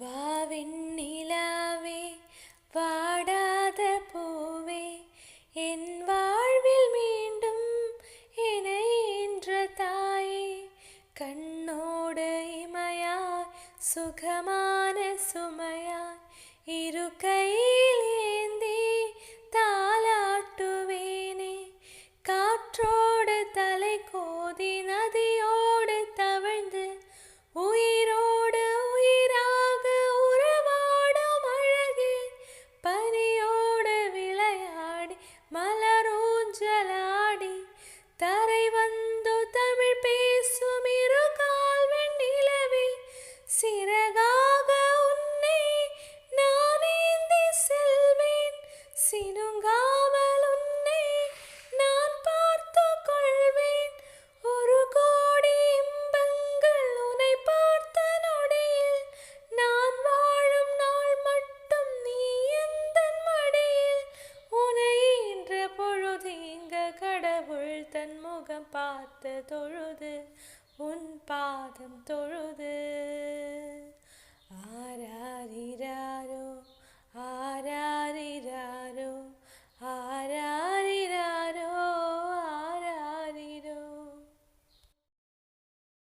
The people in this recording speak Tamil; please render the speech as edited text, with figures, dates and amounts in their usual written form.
வாவெண்ணிலாவே வாடாத பூவே என் வாழ்வில் மீண்டும் இணைகின்ற தாயே, கண்ணோடு இமையாய் சுகமான சுமையாய் இரு கையில் ஏந்தி தாலாட்டுவேனே. காற்றோடு தலை கோதி நதியோடு தவழ்ந்து உயிரோடு உயிராக உறவாடும் அழகே, பனியோடு விளையாடி மலரூஞ்சலாடி தரை வந்து தமிழ் பேசும் இரு கால்வெண் நிலவே, சிறகாக உன்னை நான் ஏந்தி செல்வேன், சினுங்காமல் உன்னை நான் பார்த்து கொள்வேன். ஒரு கோடி இன்பங்கள் உன்னை பார்த்த நொடியில், நான் வாழும் நாள் மட்டும் நீ எந்தன் மடியில். உன்னை என்ற பொழுது இங்க கடவுள் தன் முகம் பார்த்து தொழுது உன் பாதம் தொழுது